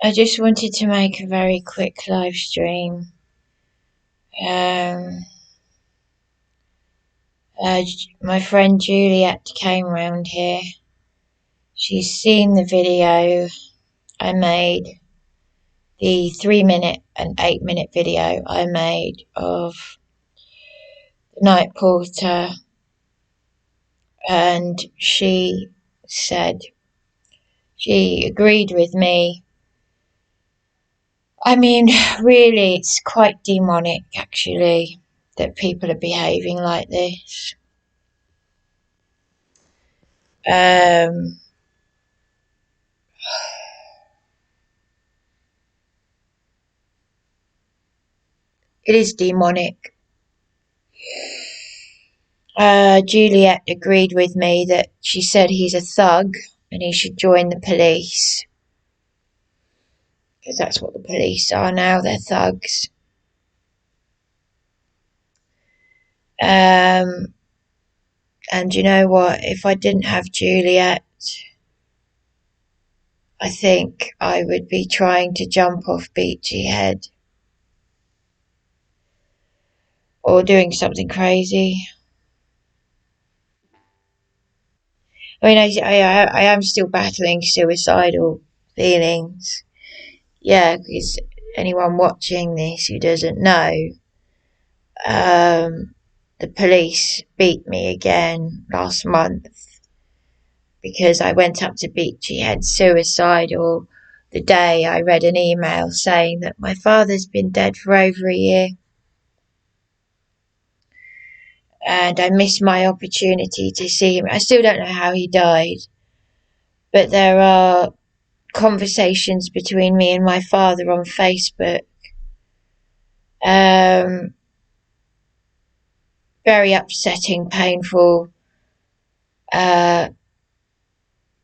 I just wanted to make a very quick live stream. My friend Juliet came round here. She's seen the video I made, the 3-minute and 8-minute video I made of the night porter, and she said she agreed with me. I mean, really, it's quite demonic, actually, that people are behaving like this. It is demonic. Juliet agreed with me that she said he's a thug and he should join the police. Because that's what the police are now, they're thugs. And you know what? If I didn't have Juliet, I think I would be trying to jump off Beachy Head. Or doing something crazy. I mean, I am still battling suicidal feelings. Yeah, because anyone watching this who doesn't know, the police beat me again last month because I went up to Beachy Head suicidal the day I read an email saying that my father's been dead for over a year. And I missed my opportunity to see him. I still don't know how he died, but there are conversations between me and my father on Facebook. Very upsetting, painful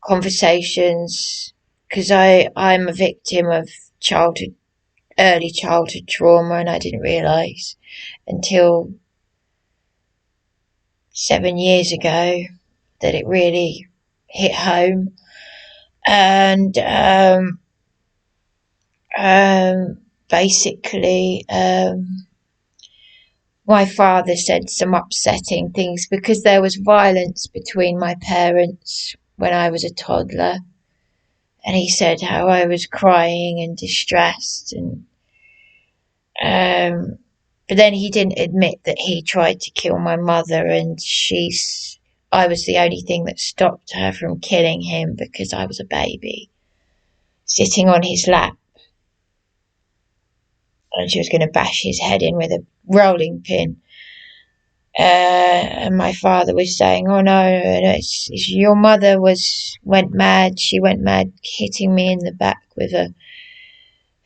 conversations, because I'm a victim of early childhood trauma, and I didn't realise until 7 years ago that it really hit home. And basically my father said some upsetting things because there was violence between my parents when I was a toddler, and he said how I was crying and distressed, and but then he didn't admit that he tried to kill my mother, and I was the only thing that stopped her from killing him because I was a baby sitting on his lap, and she was going to bash his head in with a rolling pin. And my father was saying, "Oh no, it's your mother went mad. She went mad, hitting me in the back with a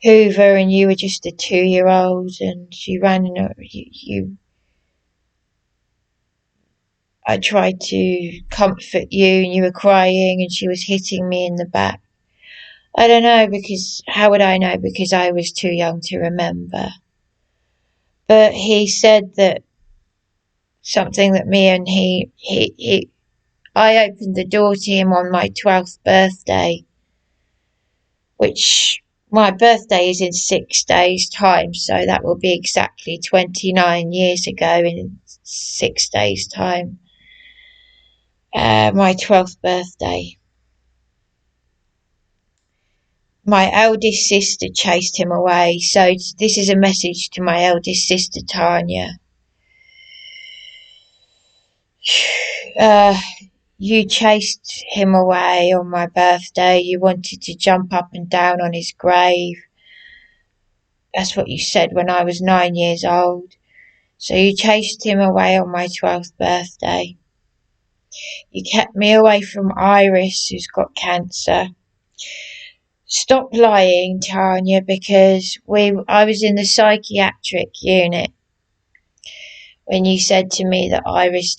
Hoover, and you were just a 2-year-old, and she ran and you. I tried to comfort you, and you were crying, and she was hitting me in the back." I don't know, because how would I know? Because I was too young to remember. But he said that something that me and I opened the door to him on my 12th birthday, which my birthday is in 6 days' time, so that will be exactly 29 years ago in 6 days' time. My 12th birthday. My eldest sister chased him away, so this is a message to my eldest sister, Tanya. You chased him away on my birthday. You wanted to jump up and down on his grave. That's what you said when I was 9 years old. So you chased him away on my 12th birthday. You kept me away from Iris, who's got cancer. Stop lying, Tanya, because I was in the psychiatric unit when you said to me that Iris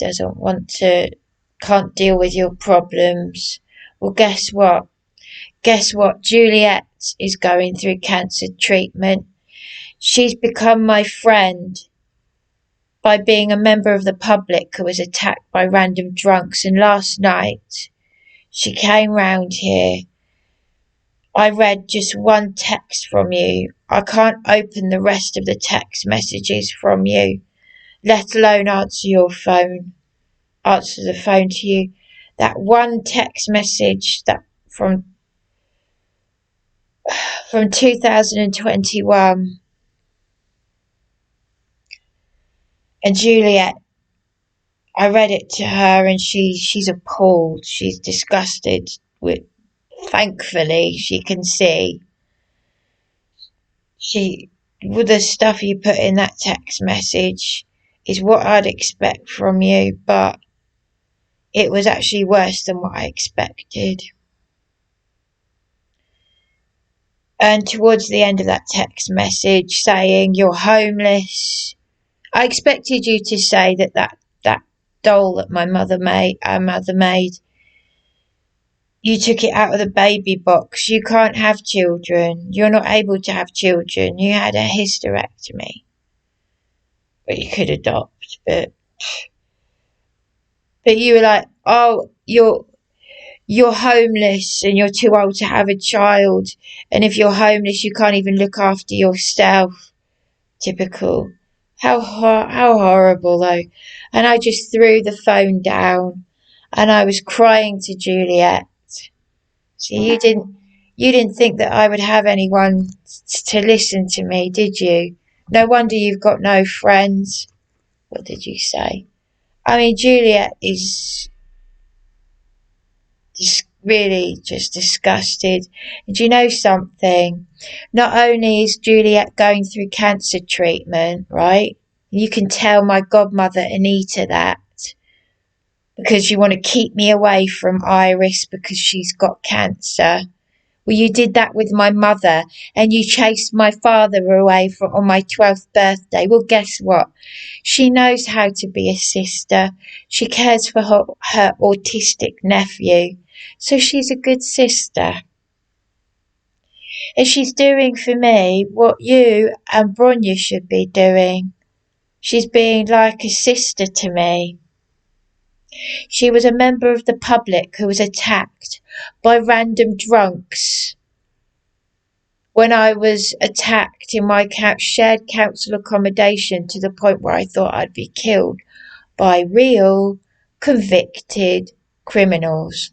can't deal with your problems. Well, guess what? Juliet is going through cancer treatment. She's become my friend by being a member of the public who was attacked by random drunks. And last night, she came round here I read just one text from you. I can't open the rest of the text messages from you, let alone answer the phone to you. That one text message that from 2021, and Juliet, I read it to her and she's appalled. She's disgusted with, thankfully she can see. With the stuff you put in that text message is what I'd expect from you, but it was actually worse than what I expected. And towards the end of that text message saying you're homeless, I expected you to say that doll that our mother made, you took it out of the baby box. You can't have children. You're not able to have children. You had a hysterectomy. But you could adopt. But you were like, oh, you're homeless and you're too old to have a child. And if you're homeless, you can't even look after yourself. Typical. How horrible, though. And I just threw the phone down and I was crying to Juliet. So you didn't think that I would have anyone to listen to me, did you? No wonder you've got no friends. What did you say? I mean, Juliet is just really just disgusted. And do you know something? Not only is Juliet going through cancer treatment, right? You can tell my godmother ANITA that, because you want to keep me away from Iris because she's got cancer. Well, you did that with my mother, and you chased my father away on my 12th birthday. Well, guess what? She knows how to be a sister. She cares for her autistic nephew. So she's a good sister. And she's doing for me what you and Bronya should be doing. She's being like a sister to me. She was a member of the public who was attacked by random drunks when I was attacked in my shared council accommodation to the point where I thought I'd be killed by real convicted criminals,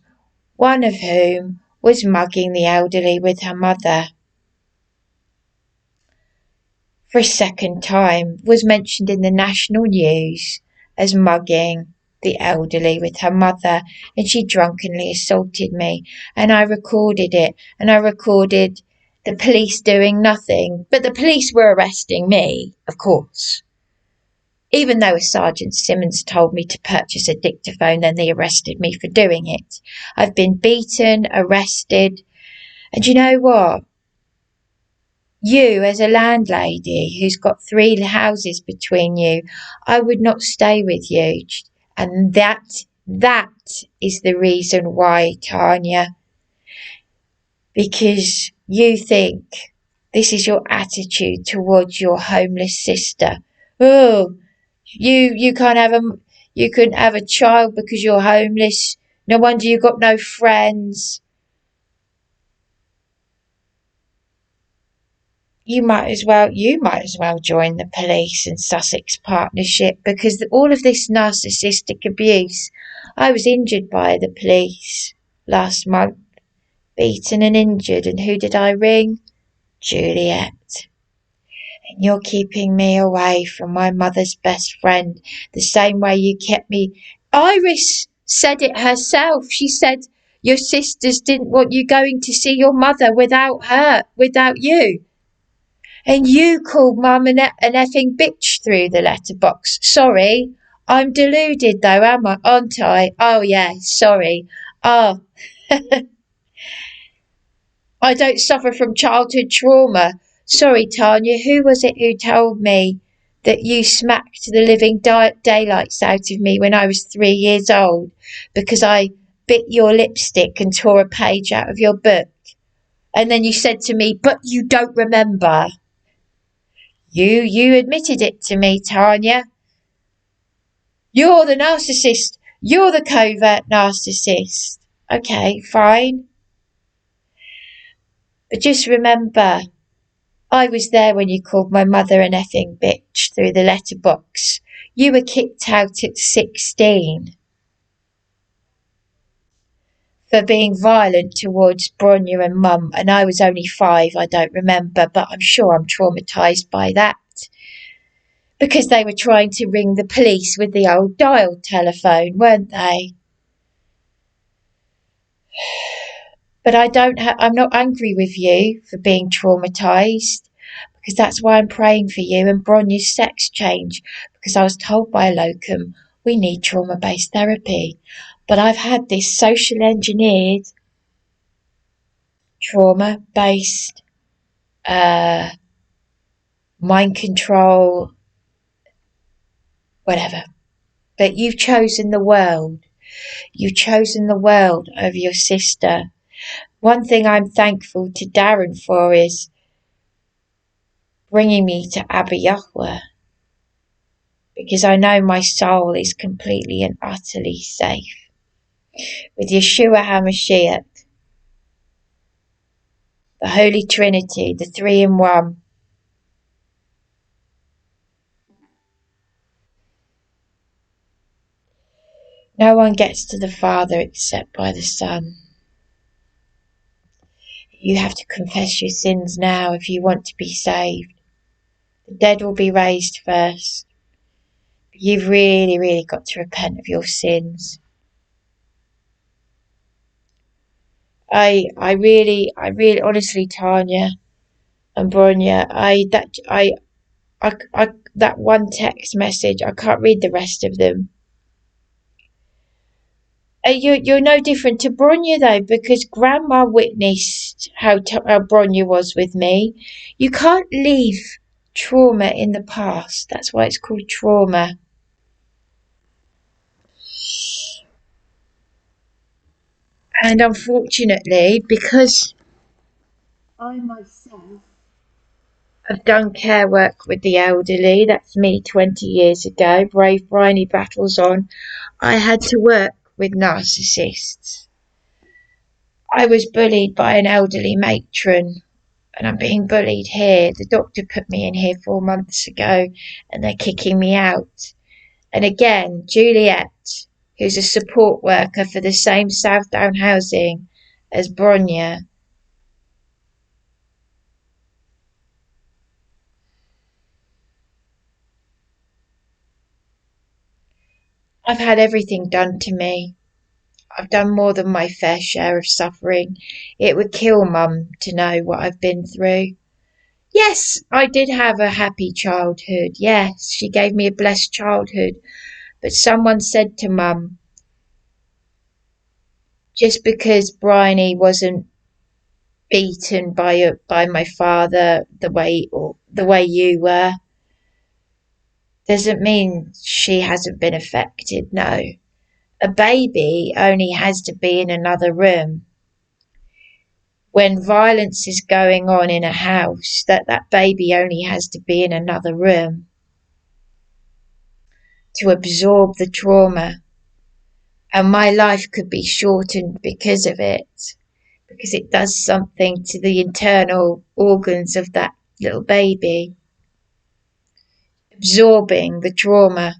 one of whom was mugging the elderly with her mother. For a second time, was mentioned in the national news as mugging the elderly with her mother, and she drunkenly assaulted me, and I recorded it, and I recorded the police doing nothing, but the police were arresting me, of course. Even though Sergeant Simmons told me to purchase a dictaphone, then they arrested me for doing it. I've been beaten, arrested, and you know what? You, as a landlady who's got 3 houses between you, I would not stay with you. And that is the reason why, Tanya. Because you think this is your attitude towards your homeless sister. Oh, you couldn't have a child because you're homeless. No wonder you got no friends. You might as well join the police and Sussex Partnership, because all of this narcissistic abuse. I was injured by the police last month, beaten and injured, and who did I ring? Juliet. And you're keeping me away from my mother's best friend the same way you kept me. Iris said it herself. She said your sisters didn't want you going to see your mother without you. And you called Mum an effing bitch through the letterbox. Sorry, I'm deluded though, aren't I? Oh yeah, sorry. Oh, I don't suffer from childhood trauma. Sorry, Tanya, who was it who told me that you smacked the living daylights out of me when I was 3 years old because I bit your lipstick and tore a page out of your book? And then you said to me, but you don't remember. You admitted it to me, Tanya. You're the narcissist. You're the covert narcissist. Okay, fine. But just remember, I was there when you called my mother an effing bitch through the letterbox. You were kicked out at 16 for being violent towards Bronya and Mum, and I was only 5, I don't remember, but I'm sure I'm traumatised by that. Because they were trying to ring the police with the old dial telephone, weren't they? But I'm not angry with you for being traumatised, because that's why I'm praying for you and Bronya's sex change, because I was told by a locum we need trauma-based therapy. But I've had this social engineered trauma-based mind control, whatever. But you've chosen the world. You've chosen the world over your sister. One thing I'm thankful to Darren for is bringing me to Abba Yahweh, because I know my soul is completely and utterly safe with Yahshua HaMashiach, the Holy Trinity, the 3 in 1. No one gets to the Father except by the Son. You have to confess your sins now if you want to be saved. The dead will be raised first. But you've really, really got to repent of your sins. I really, honestly, Tanya and Bronya, that one text message, I can't read the rest of them. You're no different to Bronya though, because Grandma witnessed how Bronya was with me. You can't leave trauma in the past. That's why it's called trauma. And unfortunately, because I myself have done care work with the elderly, that's me 20 years ago, brave briny battles on, I had to work with narcissists. I was bullied by an elderly matron, and I'm being bullied here. The doctor put me in here 4 months ago, and they're kicking me out. And again, Juliet, who's a support worker for the same Southdown housing as Bronya, I've had everything done to me. I've done more than my fair share of suffering. It would kill Mum to know what I've been through. Yes, I did have a happy childhood. Yes, she gave me a blessed childhood. But someone said to Mum, just because Bryony wasn't beaten by my father the way you were, doesn't mean she hasn't been affected. No. A baby only has to be in another room. When violence is going on in a house, that baby only has to be in another room to absorb the trauma. And my life could be shortened because of it, because it does something to the internal organs of that little baby, absorbing the trauma.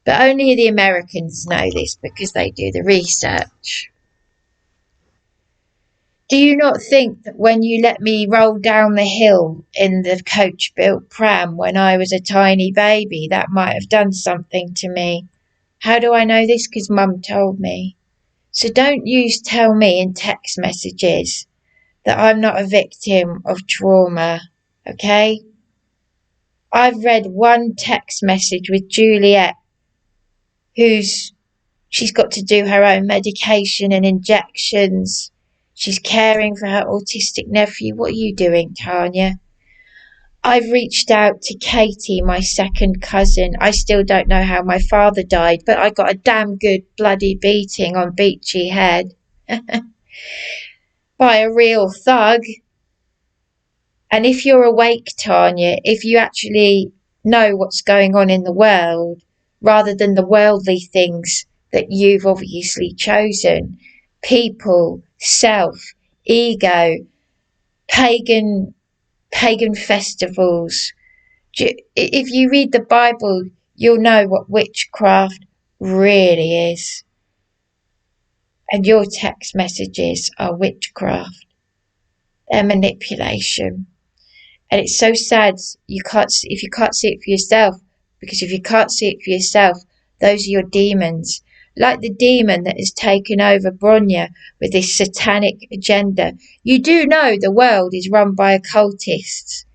But only the Americans know this because they do the research. Do you not think that when you let me roll down the hill in the coach-built pram when I was a tiny baby, that might have done something to me? How do I know this? Because Mum told me. So don't tell me in text messages that I'm not a victim of trauma, okay? I've read one text message with Juliet, she's got to do her own medication and injections. She's caring for her autistic nephew. What are you doing, Tanya? I've reached out to Katie, my second cousin. I still don't know how my father died, but I got a damn good bloody beating on Beachy Head by a real thug. And if you're awake, Tanya, if you actually know what's going on in the world, rather than the worldly things that you've obviously chosen, people, self, ego, pagan festivals. If you read the Bible, you'll know what witchcraft really is. And your text messages are witchcraft. They're manipulation. And it's so sad if you can't see it for yourself, because if you can't see it for yourself, those are your demons. Like the demon that has taken over Bronya with this satanic agenda. You do know the world is run by occultists.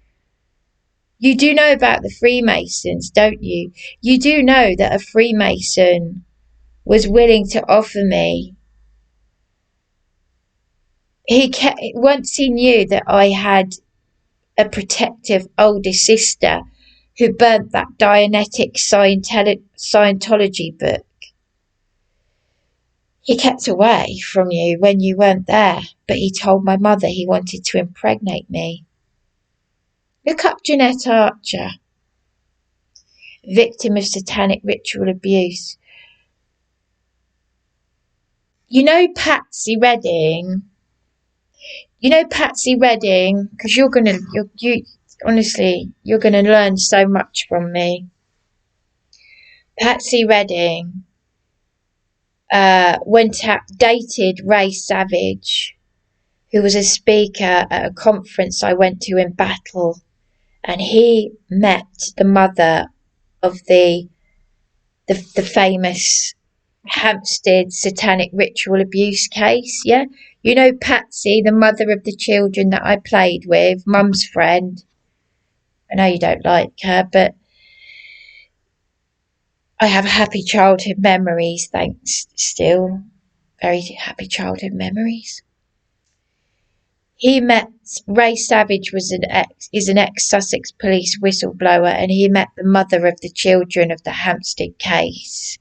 You do know about the Freemasons, don't you? You do know that a Freemason was willing to offer me. Once he knew that I had a protective older sister who burnt that Dianetic Scientology book. He kept away from you when you weren't there, but he told my mother he wanted to impregnate me. Look up Jeanette Archer, victim of satanic ritual abuse. You know Patsy Redding? Because honestly, you're gonna learn so much from me. Patsy Redding dated Ray Savage, who was a speaker at a conference I went to in Battle, and he met the mother of the famous Hampstead satanic ritual abuse case. Yeah, you know Patsy, the mother of the children that I played with, Mum's friend. I know you don't like her, but I have happy childhood memories, thanks. Still very happy childhood memories. He met Ray Savage is an ex-Sussex police whistleblower, and he met the mother of the children of the Hampstead case,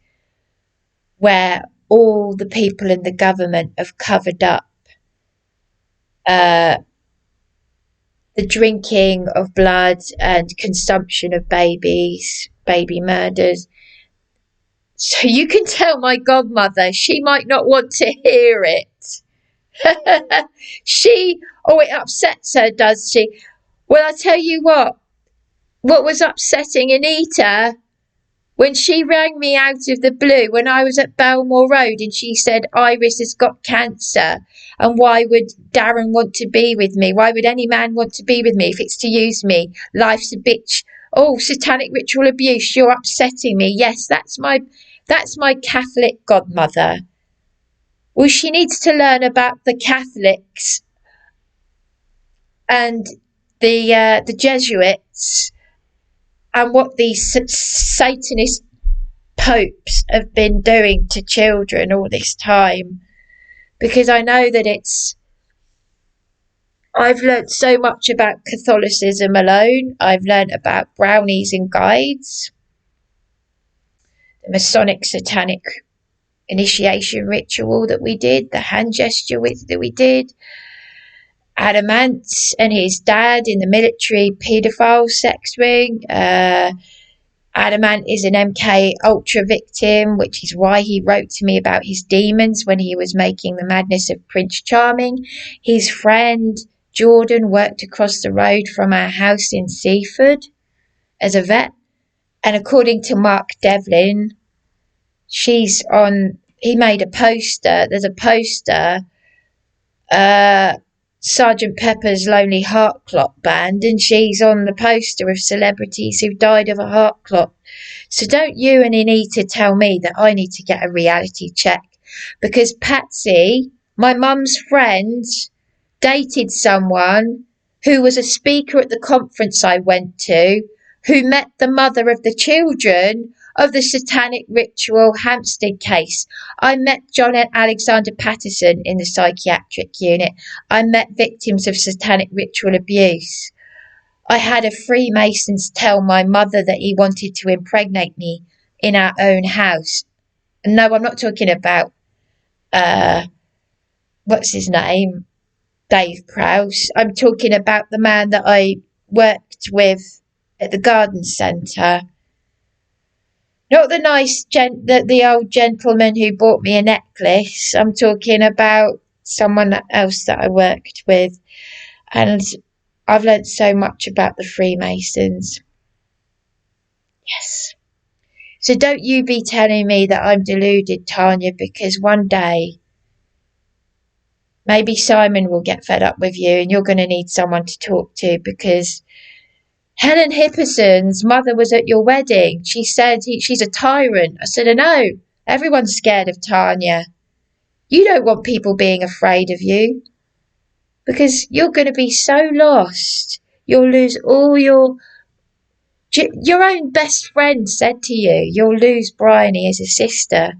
where all the people in the government have covered up the drinking of blood and consumption of babies, baby murders. So you can tell my godmother, she might not want to hear it. It upsets her, does she? Well, I tell you what was upsetting ANITA, when she rang me out of the blue when I was at Belmore Road and she said, Iris has got cancer, and why would Darren want to be with me? Why would any man want to be with me if it's to use me? Life's a bitch. Oh, satanic ritual abuse, you're upsetting me. Yes, that's my Catholic godmother. Well, she needs to learn about the Catholics and the Jesuits and what these Satanist popes have been doing to children all this time. Because I know that I've learnt so much about Catholicism alone. I've learnt about brownies and guides, the Masonic satanic initiation ritual that we did, the hand gesture that we did, Adamant and his dad in the military paedophile sex ring. Adamant is an MK Ultra victim, which is why he wrote to me about his demons when he was making The Madness of Prince Charming. His friend Jordan worked across the road from our house in Seaford as a vet, and according to Mark Devlin, he made a poster. There's a poster, Sergeant Pepper's Lonely Heart Clot Band, and she's on the poster of celebrities who died of a heart clot. So don't you and ANITA tell me that I need to get a reality check, because Patsy, my mum's friend, dated someone who was a speaker at the conference I went to, who met the mother of the children of the satanic ritual Hampstead case. I met John and Alexander Patterson in the psychiatric unit. I met victims of satanic ritual abuse. I had a Freemason tell my mother that he wanted to impregnate me in our own house. No, I'm not talking about, what's his name? Dave Prowse. I'm talking about the man that I worked with at the garden centre. Not the the old gentleman who bought me a necklace. I'm talking about someone else that I worked with. And I've learnt so much about the Freemasons. Yes. So don't you be telling me that I'm deluded, Tanya, because one day maybe Simon will get fed up with you and you're going to need someone to talk to, because Helen Hipperson's mother was at your wedding. She said she's a tyrant. I said, I know. Everyone's scared of Tanya. You don't want people being afraid of you, because you're going to be so lost. You'll lose all your own best friend said to you, you'll lose Bryony as a sister.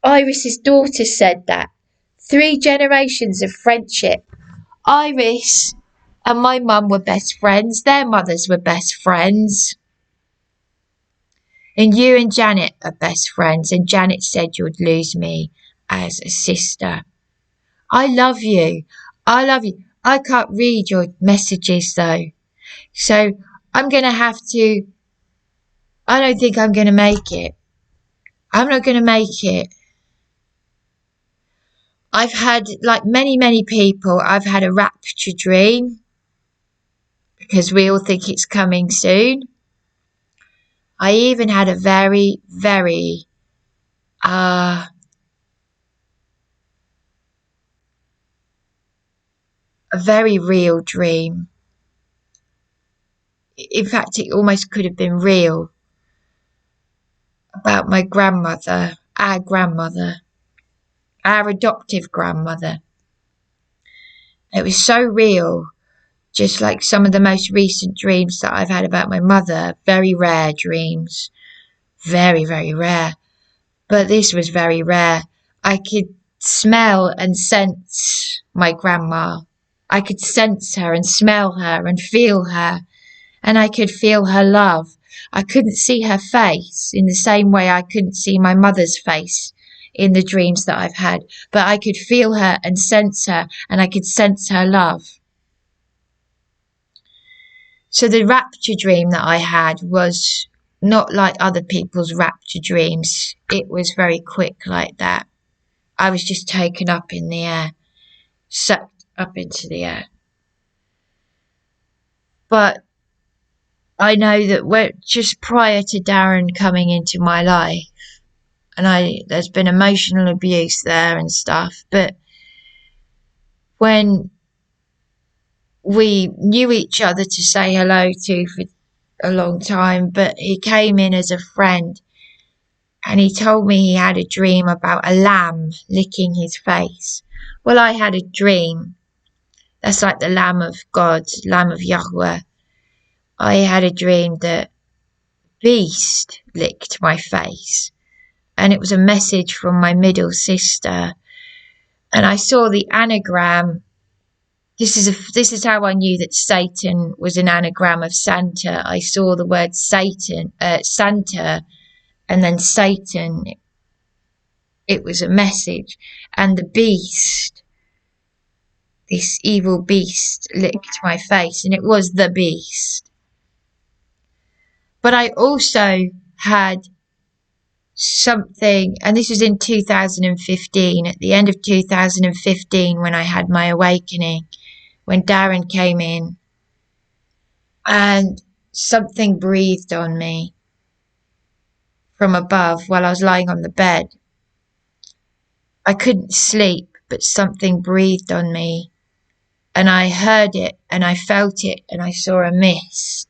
Iris's daughter said that. 3 generations of friendship. Iris and my mum were best friends. Their mothers were best friends. And you and Janet are best friends. And Janet said you'd lose me as a sister. I love you. I love you. I can't read your messages though. So I'm going to have to... I don't think I'm going to make it. I'm not going to make it. I've had, like many people, I've had a rapture dream, because we all think it's coming soon. I even had a very real dream. In fact, it almost could have been real, about my grandmother, our adoptive grandmother. It was so real, just like some of the most recent dreams that I've had about my mother. Very rare dreams, very rare. But this was very rare. I could smell and sense my grandma. I could sense her and smell her and feel her. And I could feel her love. I couldn't see her face in the same way I couldn't see my mother's face in the dreams that I've had. But I could feel her and sense her, and I could sense her love. So the rapture dream that I had was not like other people's rapture dreams. It was very quick like that. I was just taken up in the air, sucked up into the air. But I know that just prior to Darren coming into my life, and there's been emotional abuse there and stuff, but when we knew each other to say hello to for a long time, but he came in as a friend, and he told me he had a dream about a lamb licking his face. Well, I had a dream. That's like the Lamb of God, Lamb of Yahweh. I had a dream that beast licked my face, and it was a message from my middle sister. And I saw the anagram. This is how I knew that Satan was an anagram of Santa. I saw the word Santa, and then Satan. It was a message, and the beast, this evil beast, licked my face, and it was the beast. But I also had something, and this was in 2015, at the end of 2015, when I had my awakening, when Darren came in, and something breathed on me from above while I was lying on the bed. I couldn't sleep, but something breathed on me, and I heard it, and I felt it, and I saw a mist.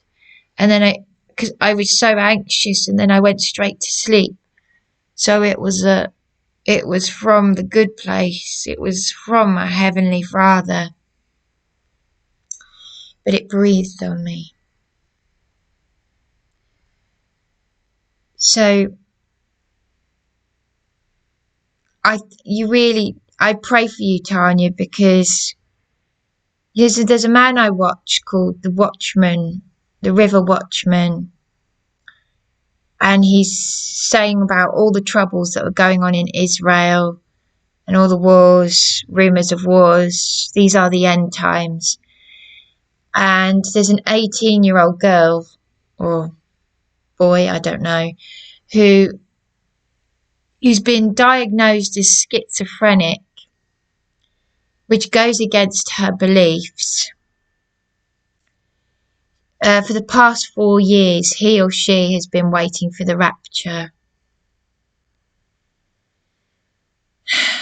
And then because I was so anxious, and then I went straight to sleep. So it was from the good place. It was from my Heavenly Father. But it breathed on me. So I pray for you, Tanya, because there's a man I watch called the Watchman, the River Watchman, and he's saying about all the troubles that are going on in Israel and all the wars, rumours of wars. These are the end times. And there's an 18-year-old girl, or boy, I don't know, who's been diagnosed as schizophrenic which goes against her beliefs. For the past 4 years, he or she has been waiting for the rapture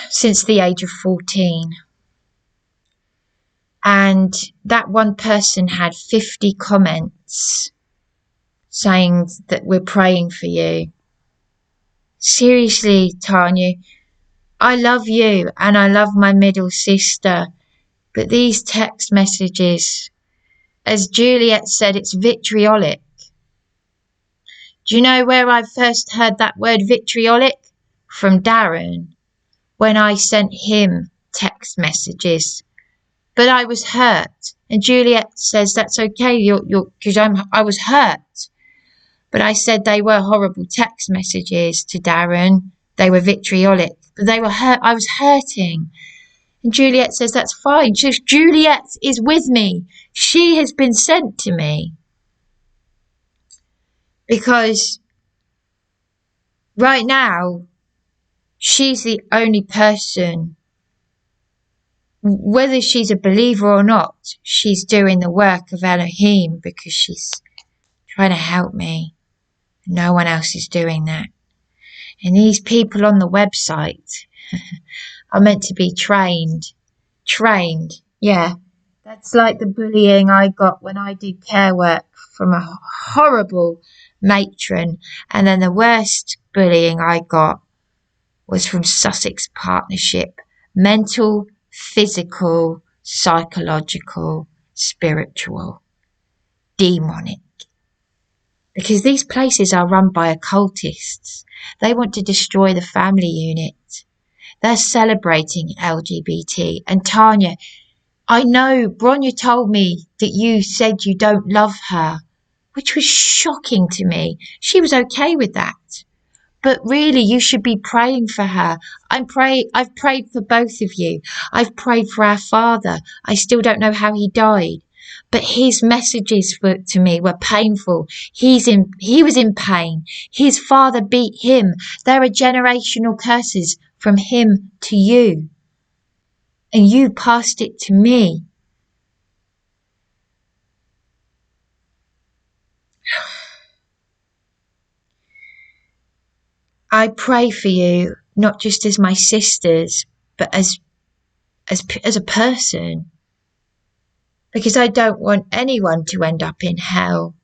since the age of 14. And that one person had 50 comments saying that we're praying for you. Seriously, Tanya, I love you and I love my middle sister, but these text messages, as Juliet said, it's vitriolic. Do you know where I first heard that word vitriolic? From Darren, when I sent him text messages. But I was hurt, and Juliet says that's okay, because I was hurt. But I said they were horrible text messages to Darren. They were vitriolic, but they were hurt. I was hurting. And Juliet says that's fine. She says, Juliet is with me. She has been sent to me. Because right now, she's the only person, whether she's a believer or not, she's doing the work of Elohim because she's trying to help me. No one else is doing that. And these people on the website are meant to be trained. Yeah. That's like the bullying I got when I did care work from a horrible matron. And then the worst bullying I got was from Sussex Partnership. Mental, physical, psychological, spiritual, demonic. Because these places are run by occultists. They want to destroy the family unit. They're celebrating LGBT. And Tanya, I know Bronya told me that you said you don't love her, which was shocking to me. She was okay with that. But really, you should be praying for her. I've prayed for both of you. I've prayed for our father. I still don't know how he died. But his messages to me were painful. He was in pain. His father beat him. There are generational curses from him to you. And you passed it to me. I pray for you, not just as my sisters, but as a person. Because I don't want anyone to end up in hell.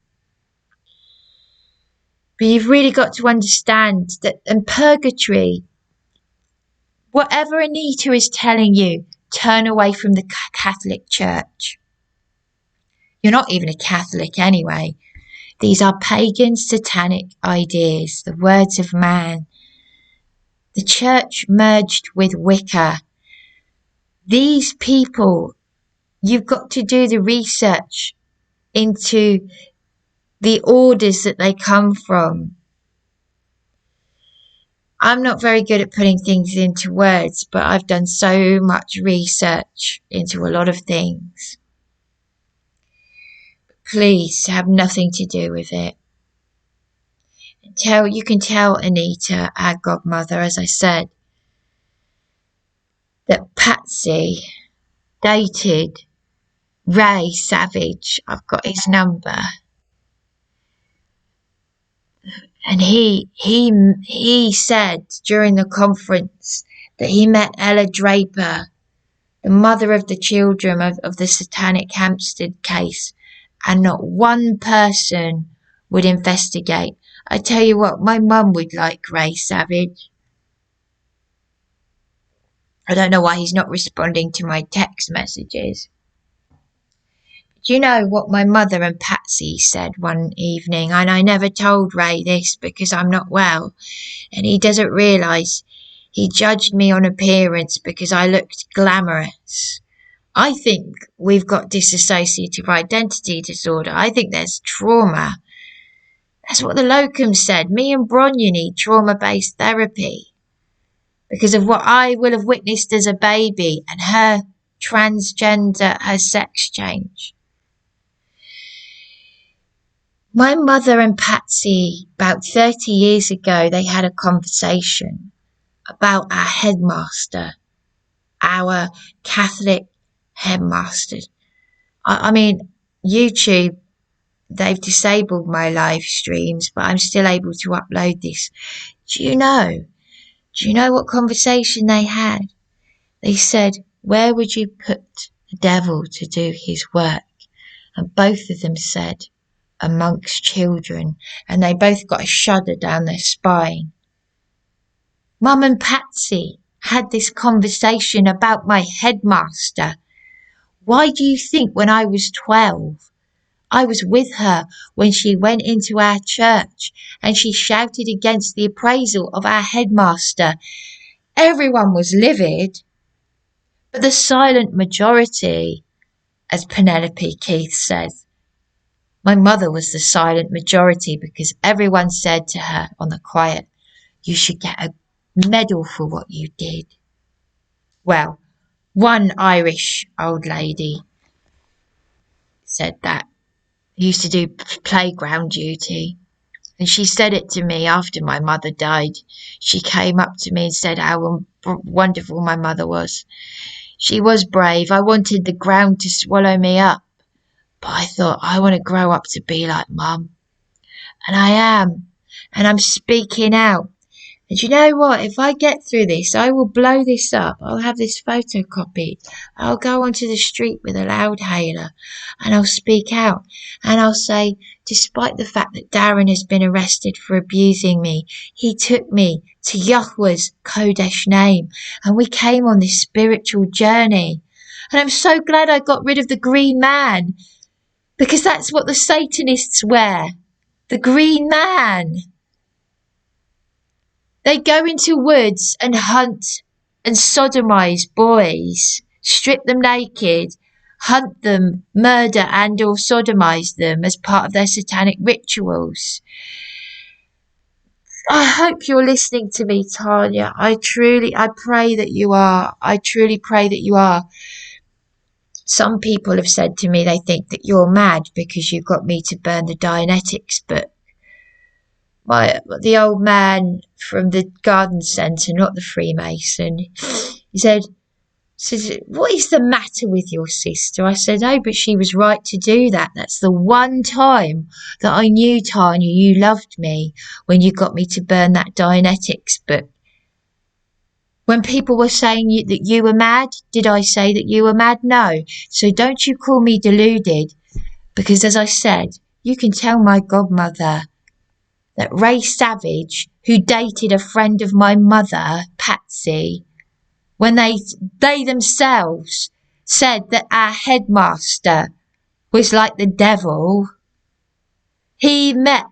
But you've really got to understand that in purgatory, whatever ANITA is telling you, turn away from the Catholic Church. You're not even a Catholic anyway. These are pagan, satanic ideas, the words of man. The church merged with Wicca. These people, you've got to do the research into the orders that they come from. I'm not very good at putting things into words, but I've done so much research into a lot of things. Please have nothing to do with it. You can tell ANITA, our godmother, as I said, that PATSY dated Ray Savage. I've got his number. And he said during the conference that he met Ella Draper, the mother of the children of the satanic HAMPSTEAD case, and not one person would investigate. I tell you what, my mum would like Ray Savage. I don't know why he's not responding to my text messages. Do you know what my mother and Patsy said one evening? And I never told Ray this because I'm not well. And he doesn't realise he judged me on appearance because I looked glamorous. I think we've got dissociative identity disorder. I think there's trauma. That's what the locum said. Me and Bronya need trauma-based therapy because of what I will have witnessed as a baby and her transgender, her sex change. My mother and Patsy, about 30 years ago, they had a conversation about our headmaster. our Catholic headmaster. I mean, YouTube, they've disabled my live streams, but I'm still able to upload this. Do you know what conversation they had? They said, where would you put the devil to do his work? And both of them said, amongst children. And they both got a shudder down their spine. Mum and Patsy had this conversation about my headmaster. Why do you think when I was 12, I was with her when she went into our church and she shouted against the appraisal of our headmaster? Everyone was livid, but the silent majority, as Penelope Keith says, my mother was the silent majority because everyone said to her on the quiet, you should get a medal for what you did. Well, one Irish old lady said that, who used to do playground duty, and she said it to me after my mother died. She came up to me and said how wonderful my mother was. She was brave. I wanted the ground to swallow me up, but I thought I want to grow up to be like Mum. And I am, and I'm speaking out. And you know what? If I get through this, I will blow this up. I'll have this photocopied. I'll go onto the street with a loudhailer and I'll speak out. And I'll say, despite the fact that Darren has been arrested for abusing me, he took me to Yahweh's Kodesh name and we came on this spiritual journey. And I'm so glad I got rid of the green man, because that's what the Satanists wear. The green man. They go into woods and hunt and sodomize boys, strip them naked, hunt them, murder and or sodomize them as part of their satanic rituals. I hope you're listening to me, Tanya. I pray that you are. I truly pray that you are. Some people have said to me they think that you're mad because you got me to burn the Dianetics book. The old man from the garden centre, not the Freemason, he says, what is the matter with your sister? I said, oh, but she was right to do that. That's the one time that I knew, Tanya, you loved me, when you got me to burn that Dianetics book. When people were saying that you were mad, did I say that you were mad? No. So don't you call me deluded, because as I said, you can tell my godmother that Ray Savage, who dated a friend of my mother, Patsy, when they themselves said that our headmaster was like the devil, he met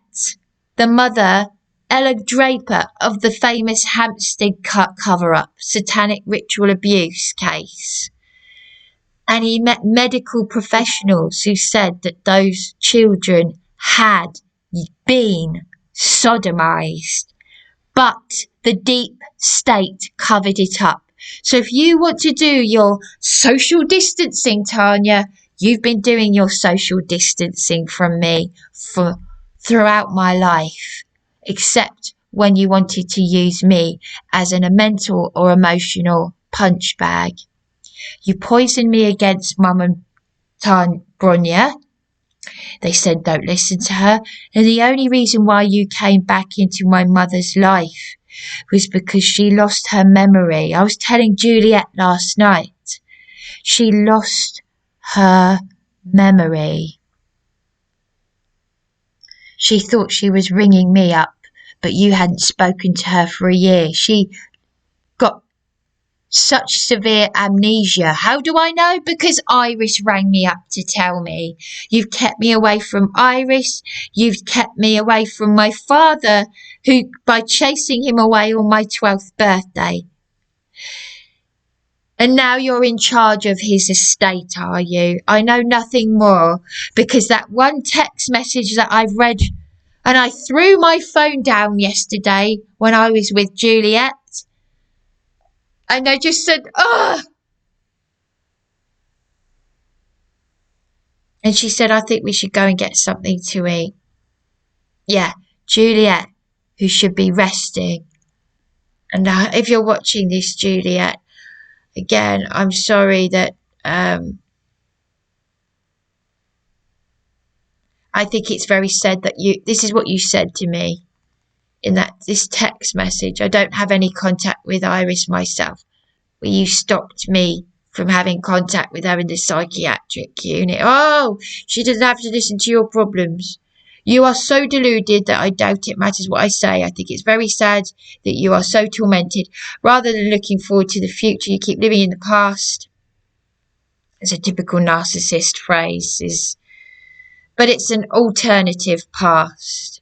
the mother, Ella Draper, of the famous Hampstead cover-up, satanic ritual abuse case. And he met medical professionals who said that those children had been sodomized, but the deep state covered it up. So if you want to do your social distancing, Tanya, you've been doing your social distancing from me for throughout my life, except when you wanted to use me as a mental or emotional punch bag. You poisoned me against Mum and Bronya. They said don't listen to her, and the only reason why you came back into my mother's life was because she lost her memory. I was telling Juliet last night, she lost her memory. She thought she was ringing me up, but you hadn't spoken to her for a year. She got such severe amnesia. How do I know? Because Iris rang me up to tell me. You've kept me away from Iris. You've kept me away from my father, who, by chasing him away on my 12th birthday. And now you're in charge of his estate, are you? I know nothing more, because that one text message that I've read, and I threw my phone down yesterday when I was with Juliet, and I just said, ugh. And she said, I think we should go and get something to eat. Yeah, Juliet, who should be resting. And if you're watching this, Juliet, again, I'm sorry that I think it's very sad that this is what you said to me in this text message. I don't have any contact with Iris myself. Where you stopped me from having contact with her in the psychiatric unit. Oh, she doesn't have to listen to your problems. You are so deluded that I doubt it matters what I say. I think it's very sad that you are so tormented. Rather than looking forward to the future, you keep living in the past. It's a typical narcissist phrase, but it's an alternative past.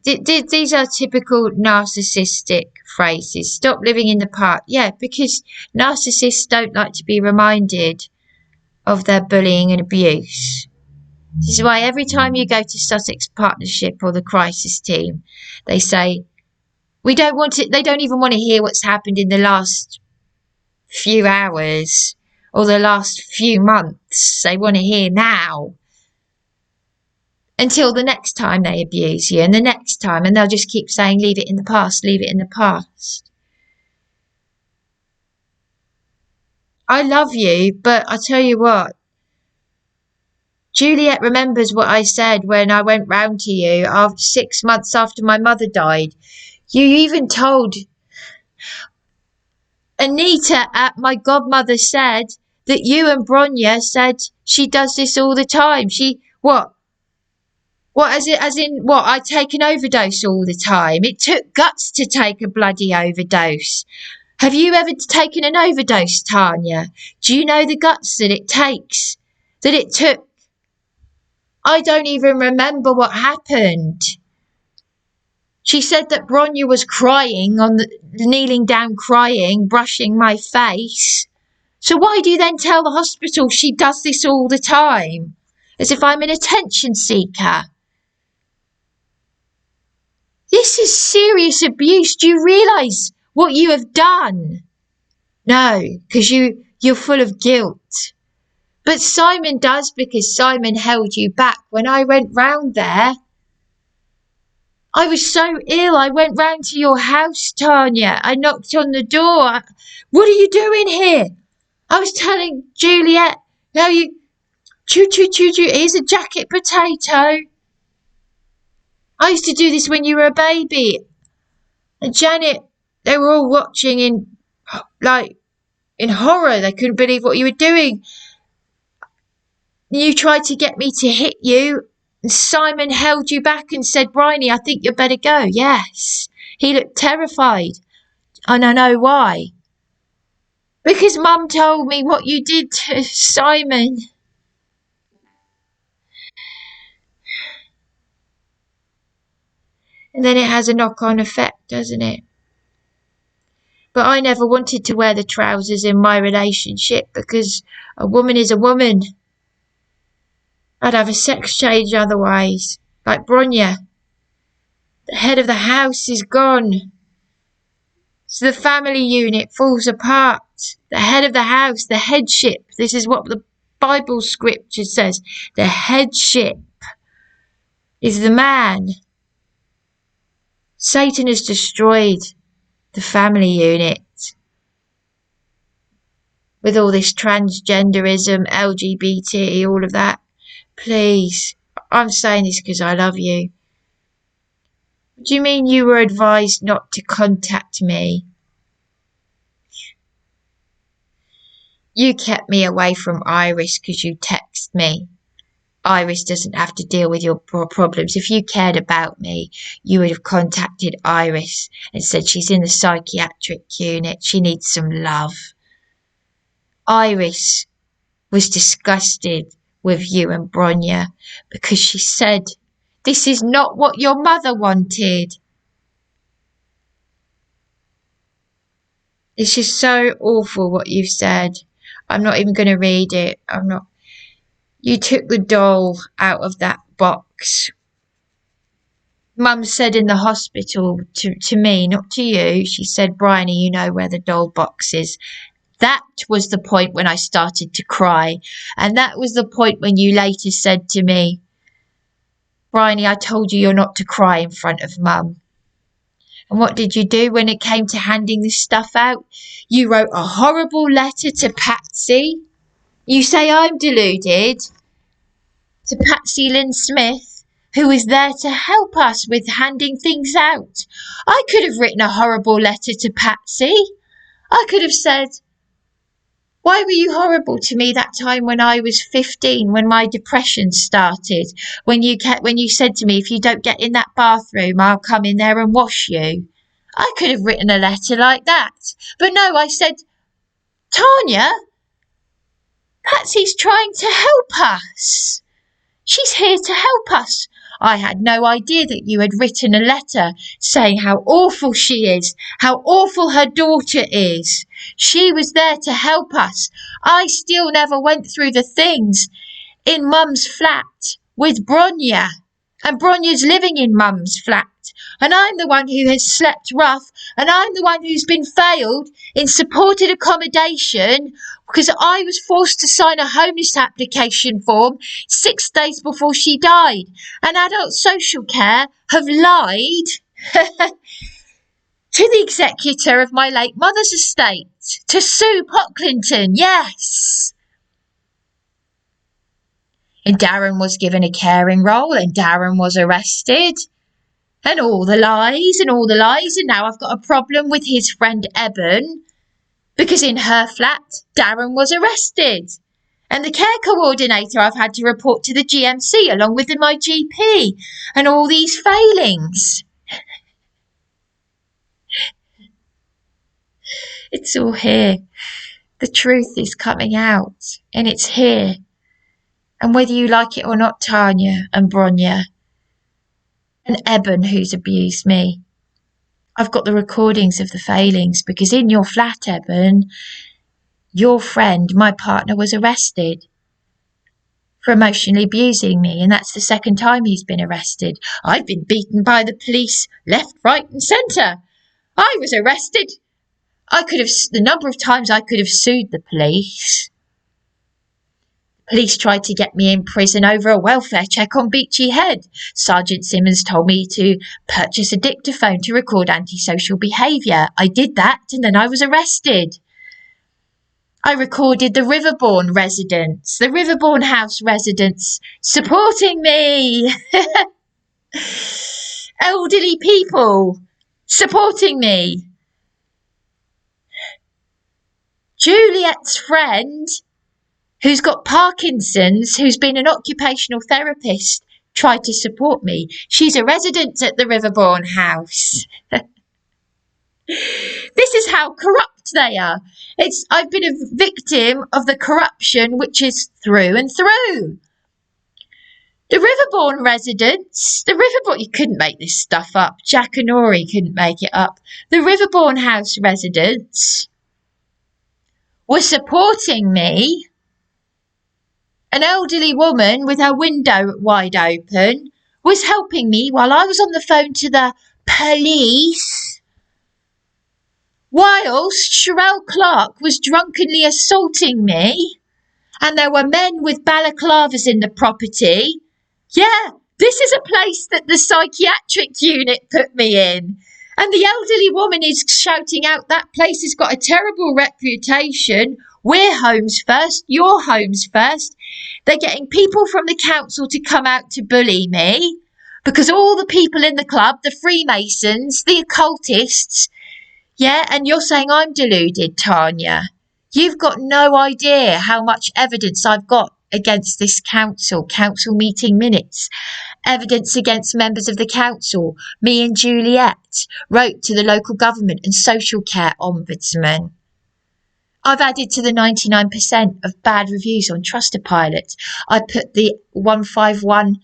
These are typical narcissistic phrases. Stop living in the past. Yeah, because narcissists don't like to be reminded of their bullying and abuse. This is why every time you go to Sussex Partnership or the crisis team, they say, we don't want it. They don't even want to hear what's happened in the last few hours or the last few months. They want to hear now. Until the next time they abuse you, and the next time, and they'll just keep saying, leave it in the past, leave it in the past. I love you, but I tell you what, Juliet remembers what I said when I went round to you 6 months after my mother died. You even told ANITA, my godmother, said that you and Bronya said she does this all the time. What, as in what, I take an overdose all the time? It took guts to take a bloody overdose. Have you ever taken an overdose, Tanya? Do you know the guts that it takes? That it took? I don't even remember what happened. She said that Bronya was crying, kneeling down crying, brushing my face. So why do you then tell the hospital she does this all the time? As if I'm an attention seeker. This is serious abuse. Do you realise what you have done? No, because you're full of guilt. But Simon does, because Simon held you back. When I went round there, I was so ill. I went round to your house, Tanya. I knocked on the door. What are you doing here? I was telling Juliet, now you... Choo, choo, choo, choo. Here's a jacket potato. I used to do this when you were a baby. And Janet, they were all watching in horror. They couldn't believe what you were doing. You tried to get me to hit you. And Simon held you back and said, Bryony, I think you'd better go. Yes. He looked terrified. And I know why. Because Mum told me what you did to Simon. And then it has a knock-on effect, doesn't it? But I never wanted to wear the trousers in my relationship because a woman is a woman. I'd have a sex change otherwise, like Bronya. The head of the house is gone. So the family unit falls apart. The head of the house, the headship. This is what the Bible scripture says. The headship is the man. Satan has destroyed the family unit with all this transgenderism, LGBT, all of that. Please, I'm saying this because I love you. Do you mean you were advised not to contact me? You kept me away from Iris because you text me. Iris doesn't have to deal with your problems. If you cared about me, you would have contacted Iris and said she's in the psychiatric unit. She needs some love. Iris was disgusted with you and Bronya because she said, this is not what your mother wanted. It's just so awful what you've said. I'm not even going to read it. You took the doll out of that box. Mum said in the hospital to me, not to you, she said, Bryony, you know where the doll box is. That was the point when I started to cry. And that was the point when you later said to me, Bryony, I told you you're not to cry in front of Mum. And what did you do when it came to handing this stuff out? You wrote a horrible letter to Patsy. You say I'm deluded. To Patsy Lynn Smith, who is there to help us with handing things out. I could have written a horrible letter to Patsy. I could have said, why were you horrible to me that time when I was 15, when my depression started, when you said to me, if you don't get in that bathroom, I'll come in there and wash you. I could have written a letter like that. But no, I said, Tanya, Patsy's trying to help us. She's here to help us. I had no idea that you had written a letter saying how awful she is, how awful her daughter is. She was there to help us. I still never went through the things in Mum's flat with Bronya. And Bronya's living in Mum's flat. And I'm the one who has slept rough. And I'm the one who's been failed in supported accommodation because I was forced to sign a homeless application form 6 days before she died. And adult social care have lied to the executor of my late mother's estate to sue Pocklington. Yes. And Darren was given a caring role and Darren was arrested. And all the lies and all the lies. And now I've got a problem with his friend Eben because in her flat, Darren was arrested. And the care coordinator I've had to report to the GMC along with my GP and all these failings. It's all here. The truth is coming out and it's here. And whether you like it or not, Tanya and Bronya and Eben who's abused me, I've got the recordings of the failings because in your flat, Eben, your friend, my partner, was arrested for emotionally abusing me, and that's the second time he's been arrested. I've been beaten by the police left, right and centre. I was arrested. The number of times I could have sued the police. Police tried to get me in prison over a welfare check on Beachy Head. Sergeant Simmons told me to purchase a dictaphone to record antisocial behaviour. I did that and then I was arrested. I recorded the Riverbourne residents, the Riverbourne house residents supporting me. Elderly people supporting me. Juliet's friend, who's got Parkinson's, who's been an occupational therapist, tried to support me. She's a resident at the Riverbourne house. This is how corrupt they are. I've been a victim of the corruption which is through and through. The Riverbourne residents, you couldn't make this stuff up. Jack and Ori couldn't make it up. The Riverbourne house residents were supporting me. An elderly woman with her window wide open was helping me while I was on the phone to the police, whilst Sherelle Clark was drunkenly assaulting me, and there were men with balaclavas in the property. Yeah, this is a place that the psychiatric unit put me in. And the elderly woman is shouting out, that place has got a terrible reputation. We're homes first, your homes first. They're getting people from the council to come out to bully me because all the people in the club, the Freemasons, the occultists, yeah, and you're saying I'm deluded, Tanya. You've got no idea how much evidence I've got against this council meeting minutes, evidence against members of the council. Me and Juliet wrote to the local government and social care ombudsman. I've added to the 99% of bad reviews on Trustpilot. I put the 151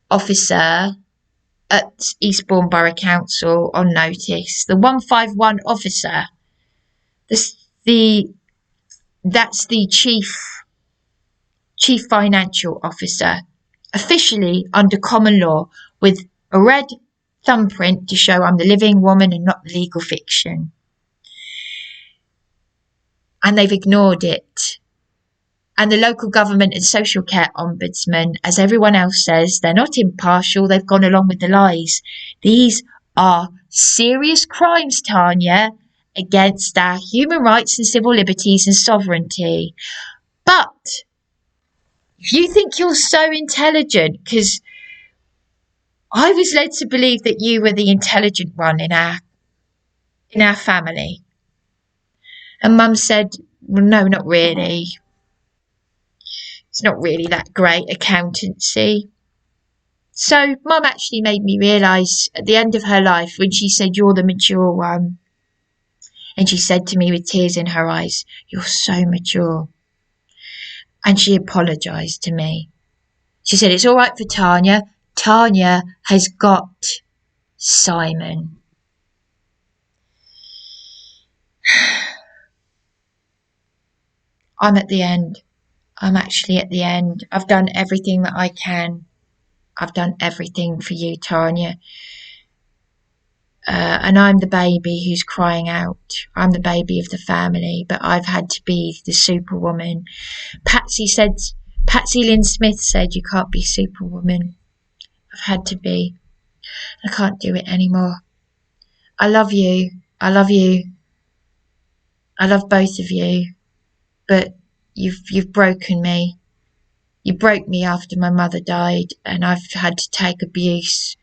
officer at Eastbourne Borough Council on notice. The 151 officer, that's the chief financial officer, officially under common law, with a red thumbprint to show I'm the living woman and not the legal fiction. And they've ignored it. And the local government and social care ombudsman, as everyone else says, they're not impartial, they've gone along with the lies. These are serious crimes, Tanya, against our human rights and civil liberties and sovereignty. But if you think you're so intelligent, because I was led to believe that you were the intelligent one in our family. And Mum said, well, no, not really. It's not really that great accountancy. So Mum actually made me realise at the end of her life, when she said, you're the mature one, and she said to me with tears in her eyes, you're so mature. And she apologised to me. She said, it's all right for Tanya. Tanya has got Simon. I'm at the end. I'm actually at the end. I've done everything that I can. I've done everything for you, Tanya. And I'm the baby who's crying out. I'm the baby of the family, but I've had to be the superwoman. Patsy Lynn Smith said, you can't be superwoman. I've had to be. I can't do it anymore. I love you. I love you. I love both of you. But you've broken me. You broke me after my mother died, and I've had to take abuse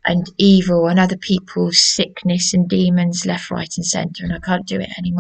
and evil and other people's sickness and demons left, right and centre, and I can't do it anymore.